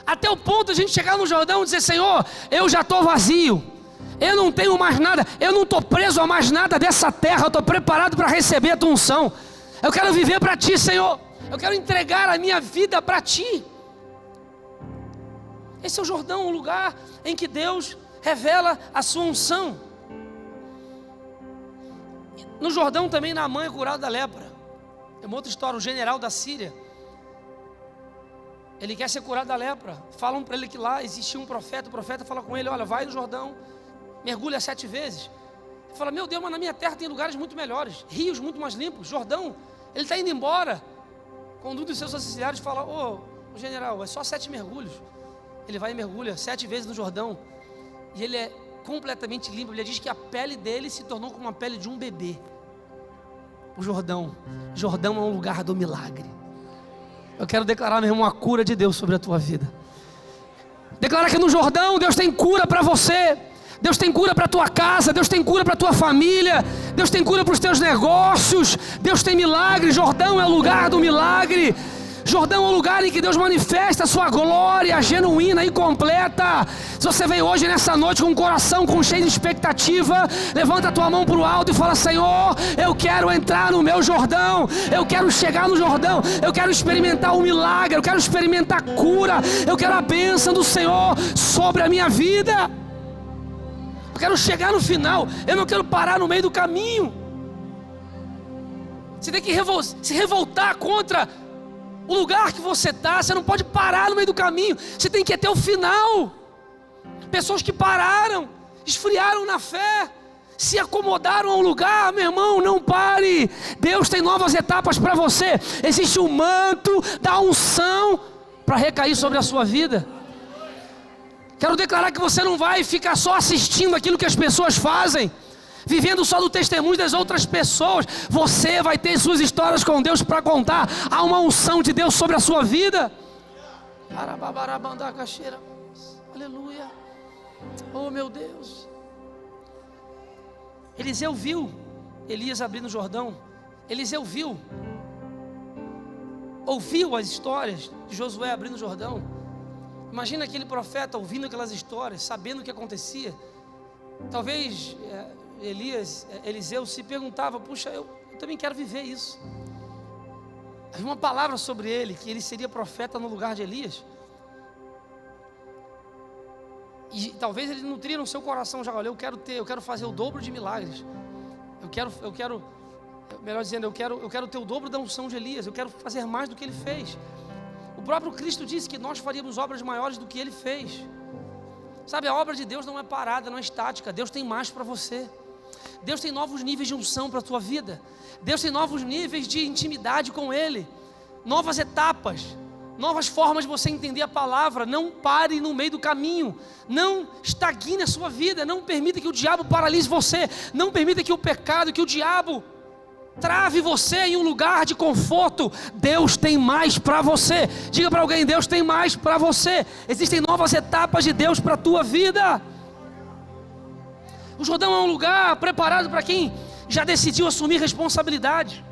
até o ponto de a gente chegar no Jordão e dizer: Senhor, eu já estou vazio, Eu não tenho mais nada, eu não estou preso a mais nada dessa terra, eu estou preparado para receber a tua unção. Eu quero viver para ti, Senhor. Eu quero entregar a minha vida para ti. Esse é o Jordão, o lugar em que Deus revela a sua unção. No Jordão também Naamã é curado da lepra. É uma outra história, um general da Síria. Ele quer ser curado da lepra. Falam para ele que lá existia um profeta. O profeta fala com ele: olha, vai no Jordão, mergulha 7 vezes. Ele fala: meu Deus, mas na minha terra tem lugares muito melhores, rios muito mais limpos. Jordão, ele está indo embora. Quando um dos seus auxiliares fala: ô general, é só 7 mergulhos. Ele vai e mergulha 7 vezes no Jordão. E ele é completamente limpo. Ele diz que a pele dele se tornou como a pele de um bebê. O Jordão é um lugar do milagre. Eu quero declarar, meu irmão, a cura de Deus sobre a tua vida. Declarar que no Jordão Deus tem cura para você. Deus tem cura para a tua casa. Deus tem cura para a tua família. Deus tem cura para os teus negócios. Deus tem milagre. Jordão é o lugar do milagre. Jordão é o lugar em que Deus manifesta a sua glória genuína e completa. Se você veio hoje nessa noite com um coração cheio de expectativa, levanta a tua mão para o alto e fala: Senhor, eu quero entrar no meu Jordão, eu quero chegar no Jordão, eu quero experimentar o milagre, eu quero experimentar a cura, eu quero a bênção do Senhor sobre a minha vida. Eu quero chegar no final, eu não quero parar no meio do caminho. Você tem que se revoltar contra o lugar que você está. Você não pode parar no meio do caminho, você tem que ir até o final. Pessoas que pararam, esfriaram na fé, se acomodaram a um lugar. Meu irmão, não pare. Deus tem novas etapas para você. Existe um manto da unção para recair sobre a sua vida. Quero declarar que você não vai ficar só assistindo aquilo que as pessoas fazem, vivendo só do testemunho das outras pessoas. Você vai ter suas histórias com Deus para contar. Há uma unção de Deus sobre a sua vida. Aleluia. Oh meu Deus. Eliseu viu Elias abrindo o Jordão. Eliseu ouviu as histórias de Josué abrindo o Jordão. Imagina aquele profeta ouvindo aquelas histórias, sabendo o que acontecia. Talvez Eliseu se perguntava: puxa, eu também quero viver isso. Havia uma palavra sobre ele, que ele seria profeta no lugar de Elias. E talvez ele nutria no seu coração já: olha, eu quero fazer o dobro de milagres. Eu quero, melhor dizendo, eu quero ter o dobro da unção de Elias. Eu quero fazer mais do que ele fez. O próprio Cristo disse que nós faríamos obras maiores do que ele fez. Sabe, a obra de Deus não é parada, não é estática. Deus tem mais para você. Deus tem novos níveis de unção para a tua vida. Deus tem novos níveis de intimidade com Ele. Novas etapas, novas formas de você entender a palavra. Não pare no meio do caminho. Não estagne a sua vida. Não permita que o diabo paralise você. Não permita que o pecado, que o diabo trave você em um lugar de conforto. Deus tem mais para você. Diga para alguém: Deus tem mais para você. Existem novas etapas de Deus para a tua vida. O Jordão é um lugar preparado para quem já decidiu assumir responsabilidade.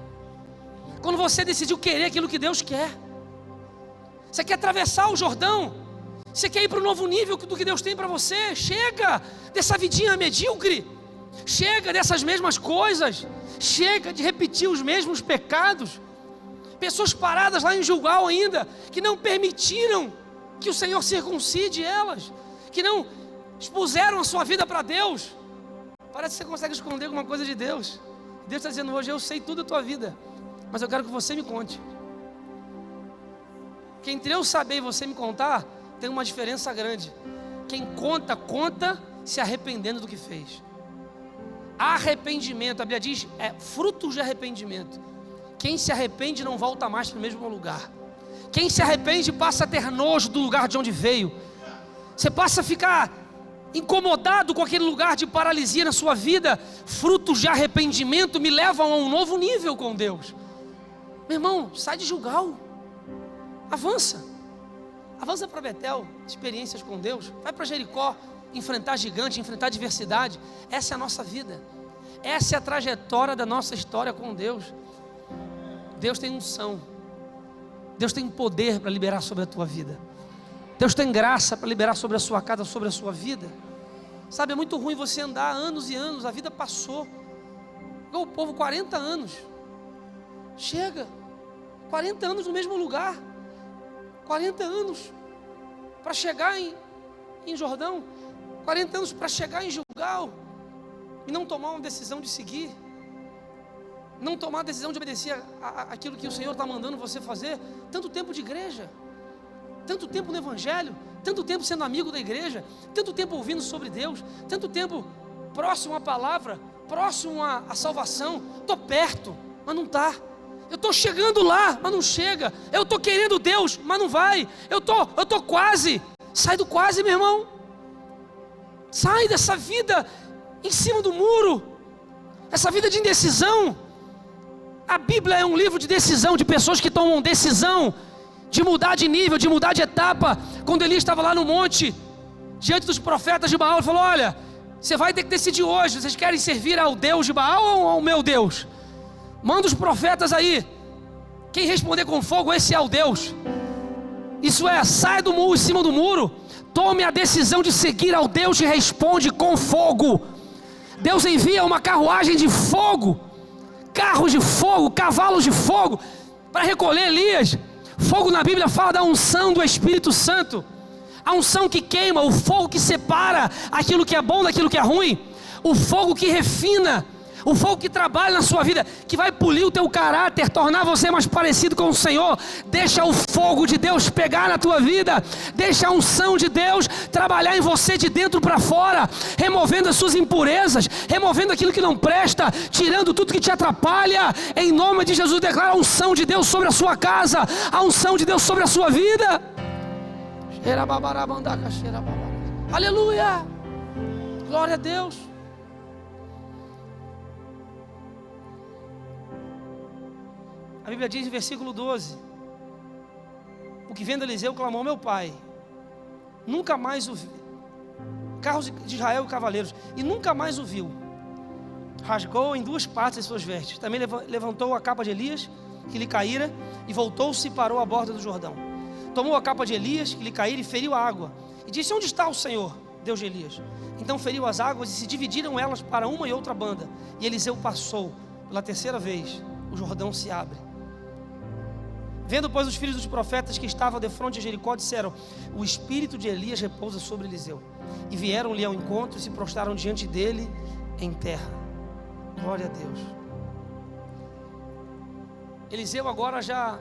Quando você decidiu querer aquilo que Deus quer. Você quer atravessar o Jordão, você quer ir para o novo nível do que Deus tem para você. Chega dessa vidinha medíocre. Chega dessas mesmas coisas. Chega de repetir os mesmos pecados. Pessoas paradas lá em Gilgal ainda, que não permitiram que o Senhor circuncide elas, que não expuseram a sua vida para Deus. Parece que você consegue esconder alguma coisa de Deus. Deus está dizendo hoje: eu sei tudo da tua vida, mas eu quero que você me conte. Que entre eu saber e você me contar, tem uma diferença grande. Quem conta se arrependendo do que fez. Arrependimento, a Bíblia diz, é fruto de arrependimento. Quem se arrepende não volta mais para o mesmo lugar. Quem se arrepende passa a ter nojo do lugar de onde veio. Você passa a ficar incomodado com aquele lugar de paralisia na sua vida. Frutos de arrependimento me levam a um novo nível com Deus. Meu irmão, sai de Gilgal. Avança para Betel, experiências com Deus. Vai para Jericó, enfrentar gigante, enfrentar adversidade. Essa é a nossa vida. Essa é a trajetória da nossa história com Deus. Deus tem unção. Deus tem poder para liberar sobre a tua vida. Deus tem graça para liberar sobre a sua casa, sobre a sua vida. Sabe, é muito ruim você andar anos e anos, a vida passou. Igual o povo, 40 anos. Chega, 40 anos no mesmo lugar. 40 anos para chegar em Jordão. 40 anos para chegar em Gilgal. E não tomar uma decisão de seguir. Não tomar a decisão de obedecer aquilo que o Senhor está mandando você fazer. Tanto tempo de igreja, tanto tempo no Evangelho, tanto tempo sendo amigo da igreja, tanto tempo ouvindo sobre Deus, tanto tempo próximo à palavra, próximo à salvação. Estou perto, mas não está. Eu estou chegando lá, mas não chega. Eu estou querendo Deus, mas não vai. Eu estou quase. Sai do quase, meu irmão. Sai dessa vida em cima do muro, essa vida de indecisão. A Bíblia é um livro de decisão, de pessoas que tomam decisão de mudar de nível, de mudar de etapa. Quando Elias estava lá no monte, diante dos profetas de Baal, ele falou: olha, você vai ter que decidir hoje, vocês querem servir ao Deus de Baal ou ao meu Deus? Manda os profetas aí, quem responder com fogo, esse é o Deus. Isso é, sai do muro, em cima do muro, tome a decisão de seguir ao Deus que responde com fogo. Deus envia uma carruagem de fogo, carros de fogo, cavalos de fogo, para recolher Elias. Fogo na Bíblia fala da unção do Espírito Santo, a unção que queima, o fogo que separa aquilo que é bom daquilo que é ruim, o fogo que refina, o fogo que trabalha na sua vida, que vai polir o teu caráter, tornar você mais parecido com o Senhor. Deixa o fogo de Deus pegar na tua vida, deixa a unção de Deus trabalhar em você de dentro para fora, removendo as suas impurezas, removendo aquilo que não presta, tirando tudo que te atrapalha. Em nome de Jesus, declara a unção de Deus sobre a sua casa, a unção de Deus sobre a sua vida. Aleluia, glória a Deus. A Bíblia diz em versículo 12: o que vendo Eliseu clamou ao meu pai, nunca mais o viu. Carros de Israel e cavaleiros, e nunca mais o viu. Rasgou em duas partes as suas vestes. Também levantou a capa de Elias, que lhe caíra, e voltou-se e parou à borda do Jordão. Tomou a capa de Elias, que lhe caíra, e feriu a água. E disse: onde está o Senhor, Deus de Elias? Então feriu as águas, e se dividiram elas para uma e outra banda. E Eliseu passou. Pela terceira vez, o Jordão se abre. Vendo, pois, os filhos dos profetas que estavam defronte de Jericó, disseram: o espírito de Elias repousa sobre Eliseu. E vieram-lhe ao encontro e se prostraram diante dele em terra. Glória a Deus. Eliseu agora já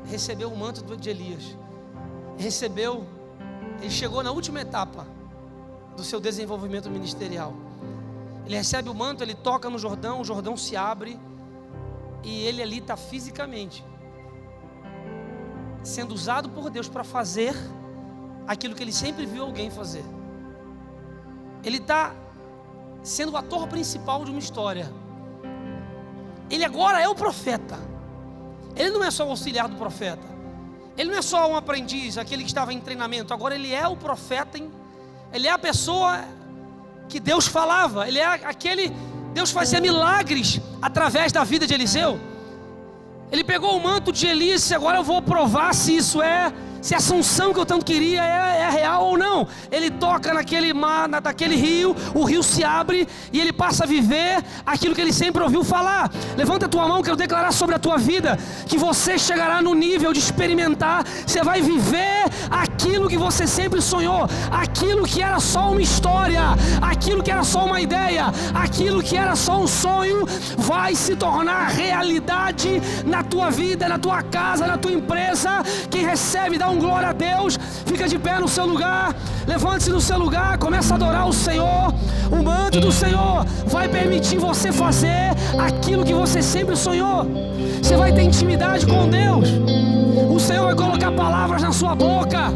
recebeu o manto de Elias. Ele chegou na última etapa do seu desenvolvimento ministerial. Ele recebe o manto, ele toca no Jordão, o Jordão se abre, e ele ali está fisicamente sendo usado por Deus para fazer aquilo que ele sempre viu alguém fazer. Ele está sendo o ator principal de uma história. Ele agora é o profeta. Ele não é só o auxiliar do profeta. Ele não é só um aprendiz, aquele que estava em treinamento. Agora ele é o profeta. Ele é a pessoa que Deus falava. Ele é aquele... Deus fazia milagres através da vida de Eliseu. Ele pegou o manto de Elias e disse: agora eu vou provar se essa unção que eu tanto queria é real ou não. Ele toca naquele mar, naquele rio, o rio se abre e ele passa a viver aquilo que ele sempre ouviu falar. Levanta a tua mão, quero declarar sobre a tua vida que você chegará no nível de experimentar, você vai viver aquilo que você sempre sonhou, aquilo que era só uma história, aquilo que era só uma ideia, aquilo que era só um sonho, vai se tornar realidade na tua vida, na tua casa, na tua empresa. Quem recebe, dá um glória a Deus. Fica de pé no seu lugar, levante-se no seu lugar, começa a adorar o Senhor. O manto do Senhor vai permitir você fazer aquilo que você sempre sonhou. Você vai ter intimidade com Deus. O Senhor vai colocar palavras na sua boca.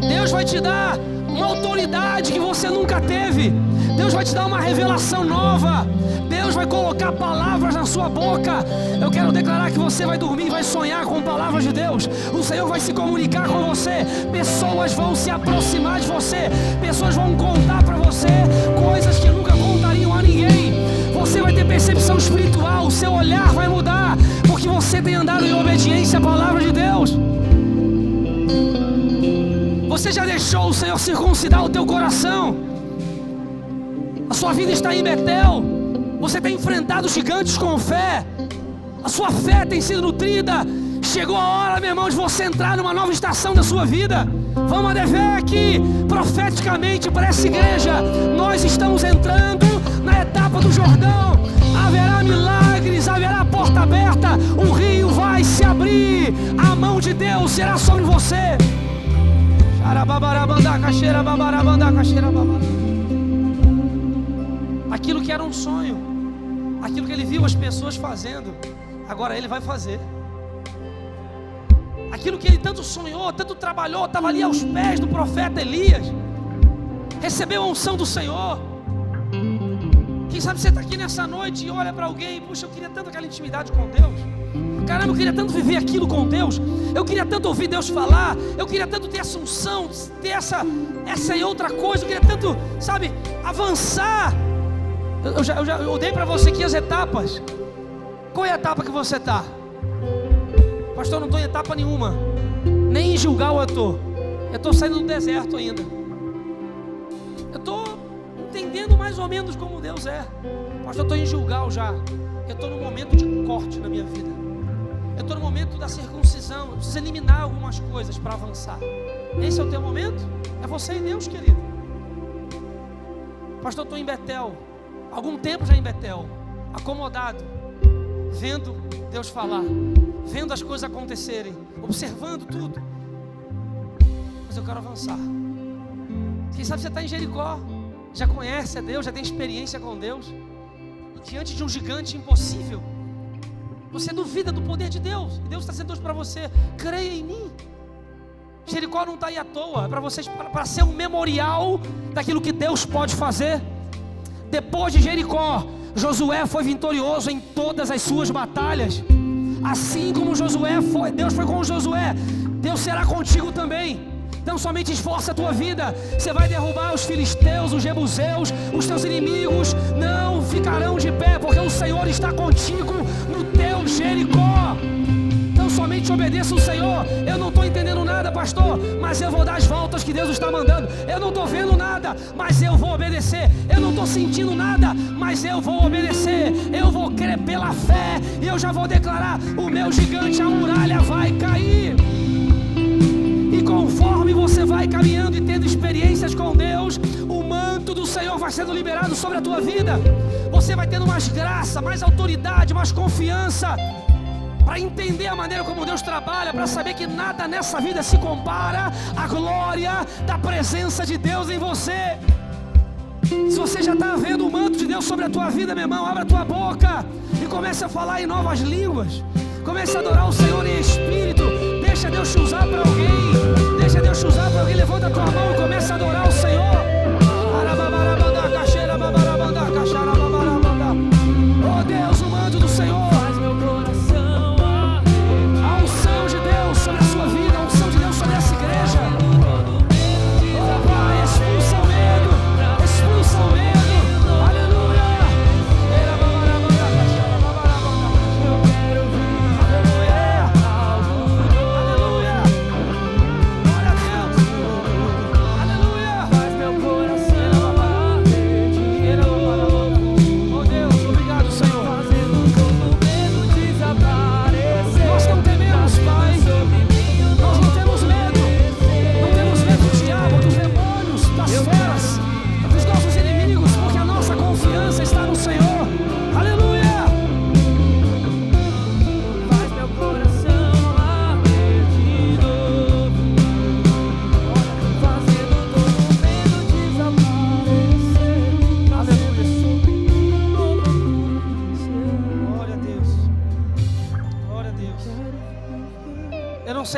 Deus vai te dar uma autoridade que você nunca teve. Deus vai te dar uma revelação nova. Deus vai colocar palavras na sua boca. Eu quero declarar que você vai dormir e vai sonhar com palavras de Deus. O Senhor vai se comunicar com você. Pessoas vão se aproximar de você. Pessoas vão contar para você coisas que nunca contariam a ninguém. Você vai ter percepção espiritual. O seu olhar vai mudar, porque você tem andado em obediência à palavra de Deus. Você já deixou o Senhor circuncidar o teu coração? A sua vida está em Betel. Você tem enfrentado gigantes com fé. A sua fé tem sido nutrida. Chegou a hora, meu irmão, de você entrar numa nova estação da sua vida. Vamos a dever aqui, profeticamente, para essa igreja. Nós estamos entrando na etapa do Jordão. Haverá milagres, haverá porta aberta. O rio vai se abrir. A mão de Deus será sobre você. Aquilo que era um sonho, aquilo que ele viu as pessoas fazendo, agora ele vai fazer. Aquilo que ele tanto sonhou, tanto trabalhou, estava ali aos pés do profeta Elias, recebeu a unção do Senhor. Quem sabe você está aqui nessa noite e olha para alguém: puxa, eu queria tanto aquela intimidade com Deus. Caramba, eu queria tanto viver aquilo com Deus. Eu queria tanto ouvir Deus falar. Eu queria tanto ter essa unção, ter essa e outra coisa. Eu queria tanto, sabe, avançar. Eu dei para você aqui as etapas. Qual é a etapa que você está? Pastor, eu não estou em etapa nenhuma. Nem em Gilgal eu estou. Eu estou saindo do deserto ainda. Eu estou entendendo mais ou menos como Deus é. Pastor, eu estou em Gilgal já. Eu estou no momento de corte na minha vida. Eu estou no momento da circuncisão. Eu preciso eliminar algumas coisas para avançar. Esse é o teu momento? É você e Deus, querido. Pastor, eu estou em Betel. Algum tempo já em Betel, acomodado, vendo Deus falar, vendo as coisas acontecerem, observando tudo. Mas eu quero avançar. Quem sabe você está em Jericó, já conhece a Deus, já tem experiência com Deus, e diante de um gigante impossível, você duvida do poder de Deus, e Deus está dizendo hoje para você: creia em mim. Jericó não está aí à toa, é para vocês, para ser um memorial daquilo que Deus pode fazer. Depois de Jericó, Josué foi vitorioso em todas as suas batalhas. Assim como Josué foi, Deus foi com Josué, Deus será contigo também. Então somente esforça a tua vida. Você vai derrubar os filisteus, os jebuseus, os teus inimigos não ficarão de pé, porque o Senhor está contigo no teu Jericó. Então somente obedeça o Senhor. Eu não estou entendendo nada, pastor, mas eu vou dar as voltas que Deus está mandando. Eu não estou vendo nada, mas eu vou obedecer. Eu não estou sentindo nada, mas eu vou obedecer. Eu vou crer pela fé e eu já vou declarar: o meu gigante, a muralha vai cair. E conforme você vai caminhando e tendo experiências com Deus, o manto do Senhor vai sendo liberado sobre a tua vida. Você vai tendo mais graça, mais autoridade, mais confiança, para entender a maneira como Deus trabalha, para saber que nada nessa vida se compara à glória da presença de Deus em você. Se você já está vendo o manto de Deus sobre a tua vida, meu irmão, abra a tua boca e comece a falar em novas línguas. Comece a adorar o Senhor em espírito. Deixa Deus te usar para alguém. Deixa Deus te usar para alguém. Levanta a tua mão e comece a adorar o Senhor. Oh Deus, o manto do Senhor. Faz meu coração arder. A unção de Deus sobre a sua vida. A unção de Deus sobre essa igreja. Oh Pai, expulsa o medo. Expulsa o medo. Aleluia.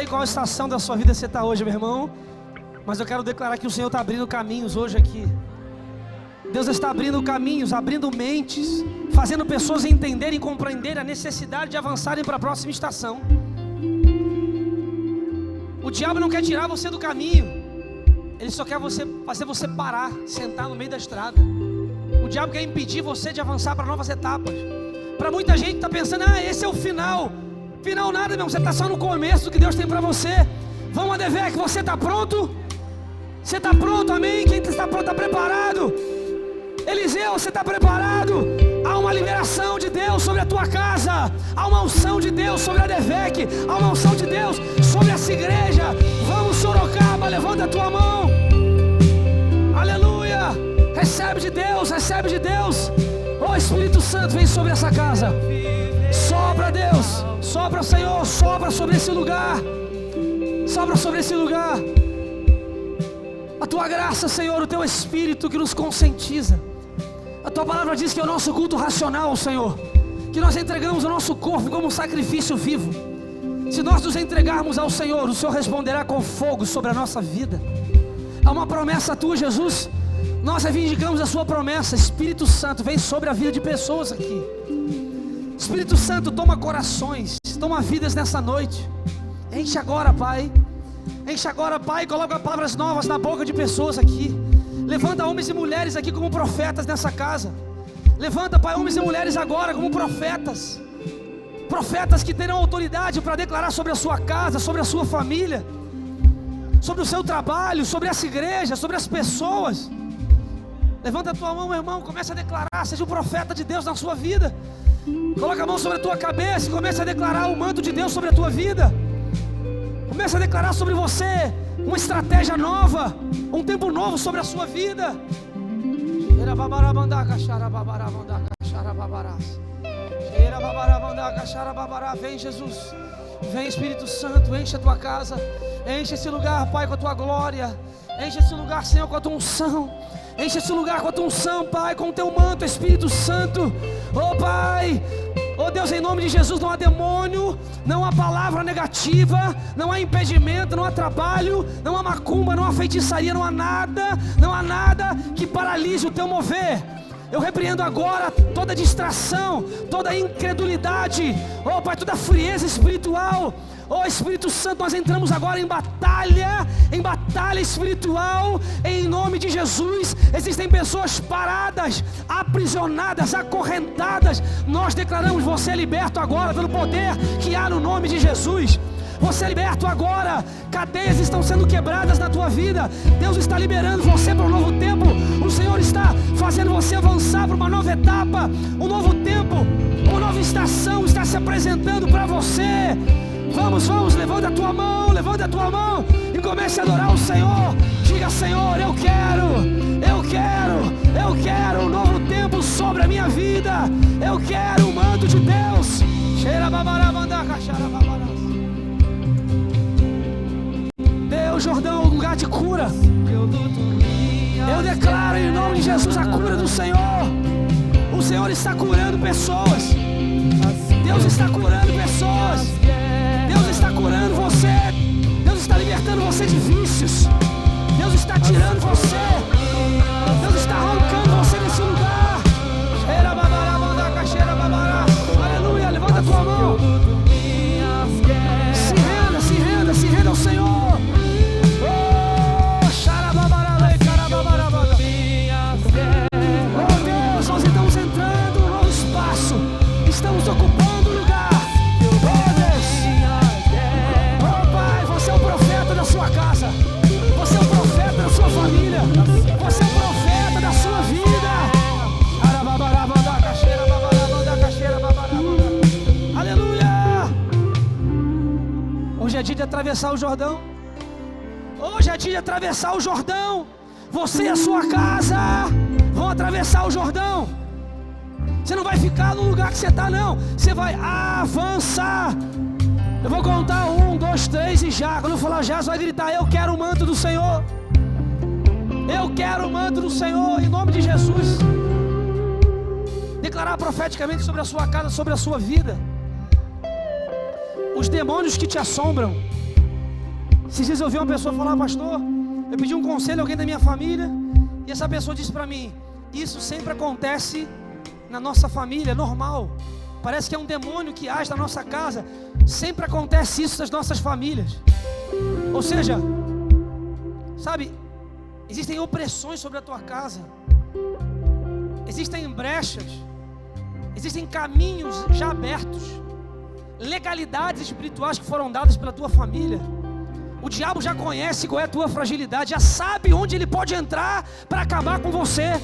Qual estação da sua vida você está hoje, meu irmão? Mas eu quero declarar que o Senhor está abrindo caminhos hoje aqui. Deus está abrindo caminhos, abrindo mentes, fazendo pessoas entenderem e compreenderem a necessidade de avançarem para a próxima estação. O diabo não quer tirar você do caminho. Ele só quer fazer você parar, sentar no meio da estrada. O diabo quer impedir você de avançar para novas etapas. Para muita gente está pensando: esse é o final. Final nada, meu irmão, você está só no começo do que Deus tem para você. Vamos a dever que você está pronto? Você está pronto, amém? Quem está pronto, está preparado? Eliseu, você está preparado? Há uma liberação de Deus sobre a tua casa. Há uma unção de Deus sobre a Devec. Há uma unção de Deus sobre essa igreja. Vamos, Sorocaba, levanta a tua mão. Aleluia. Recebe de Deus, recebe de Deus. Ó Espírito Santo, vem sobre essa casa. Sopra, Deus. Sopra, Senhor. Sopra sobre esse lugar. Sopra sobre esse lugar. A tua graça, Senhor, o teu Espírito que nos conscientiza. A tua palavra diz que é o nosso culto racional, Senhor, que nós entregamos o nosso corpo como um sacrifício vivo. Se nós nos entregarmos ao Senhor, o Senhor responderá com fogo sobre a nossa vida. Há uma promessa tua, Jesus. Nós reivindicamos a sua promessa. Espírito Santo, vem sobre a vida de pessoas aqui. Espírito Santo, toma corações, toma vidas nessa noite. Enche agora, Pai. Enche agora, Pai, coloca palavras novas na boca de pessoas aqui. Levanta homens e mulheres aqui como profetas nessa casa. Levanta, Pai, homens e mulheres agora como profetas. Profetas que terão autoridade para declarar sobre a sua casa, sobre a sua família, sobre o seu trabalho, sobre essa igreja, sobre as pessoas. Levanta a tua mão, meu irmão, começa a declarar. Seja um profeta de Deus na sua vida. Coloca a mão sobre a tua cabeça e começa a declarar o manto de Deus sobre a tua vida. Começa a declarar sobre você uma estratégia nova, um tempo novo sobre a sua vida. Vem, Jesus. Vem, Espírito Santo, enche a tua casa. Enche esse lugar, Pai, com a tua glória. Enche esse lugar, Senhor, com a tua unção. Enche esse lugar com a tua unção, Pai, com o teu manto, Espírito Santo. Oh, Pai, oh Deus, em nome de Jesus, não há demônio, não há palavra negativa, não há impedimento, não há trabalho, não há macumba, não há feitiçaria, não há nada que paralise o teu mover. Eu repreendo agora toda distração, toda incredulidade, oh Pai, toda frieza espiritual. Oh Espírito Santo, nós entramos agora em batalha espiritual, em nome de Jesus. Existem pessoas paradas, aprisionadas, acorrentadas. Nós declaramos você é liberto agora pelo poder que há no nome de Jesus. Você é liberto agora, cadeias estão sendo quebradas na tua vida. Deus está liberando você para um novo tempo. O Senhor está fazendo você avançar para uma nova etapa. Um novo tempo, uma nova estação está se apresentando para você. Vamos, levanta a tua mão e comece a adorar o Senhor. Diga: Senhor, eu quero um novo tempo sobre a minha vida. Eu quero o manto de Deus. Deus, Jordão, um lugar de cura. Eu declaro em nome de Jesus a cura do Senhor. O Senhor está curando pessoas. Deus está curando pessoas. Deus está curando você. Deus está libertando você de vícios. Deus está tirando você. Deus está arrancando você desse lugar. Aleluia, levanta a tua mão. Se renda ao Senhor. Oh Deus, nós estamos entrando no novo espaço. Estamos ocupando o lugar. Sua casa, você é o profeta da sua família, você é o profeta da sua vida. Aleluia! Hoje é dia de atravessar o Jordão. Hoje é dia de atravessar o Jordão. Você e a sua casa vão atravessar o Jordão. Você não vai ficar no lugar que você está, não. Você vai avançar. Eu vou contar 1, 2, 3 e já. Quando eu falar já, você vai gritar: eu quero o manto do Senhor. Eu quero o manto do Senhor, em nome de Jesus. Declarar profeticamente sobre a sua casa, sobre a sua vida. Os demônios que te assombram. Esses dias eu ouvi uma pessoa falar: pastor, eu pedi um conselho a alguém da minha família, e essa pessoa disse para mim: isso sempre acontece na nossa família, é normal. Parece que é um demônio que age na nossa casa. Sempre acontece isso nas nossas famílias. Ou seja, sabe, existem opressões sobre a tua casa. Existem brechas. Existem caminhos já abertos. Legalidades espirituais que foram dadas pela tua família. O diabo já conhece qual é a tua fragilidade. Já sabe onde ele pode entrar para acabar com você.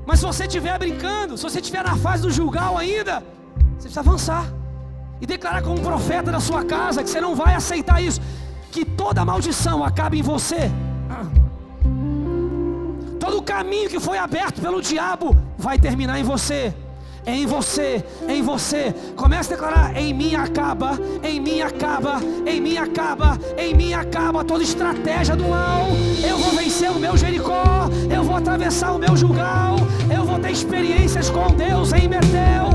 Mas se você estiver brincando, se você estiver na fase do julgar ainda, você precisa avançar e declarar como profeta da sua casa que você não vai aceitar isso, que toda maldição acabe em você. Todo o caminho que foi aberto pelo diabo vai terminar em você. Em você, em você. Comece a declarar: em mim acaba, em mim acaba, em mim acaba, em mim acaba toda estratégia do mal. Eu vou vencer o meu Jericó, eu vou atravessar o meu Gilgal, eu vou ter experiências com Deus em Betel.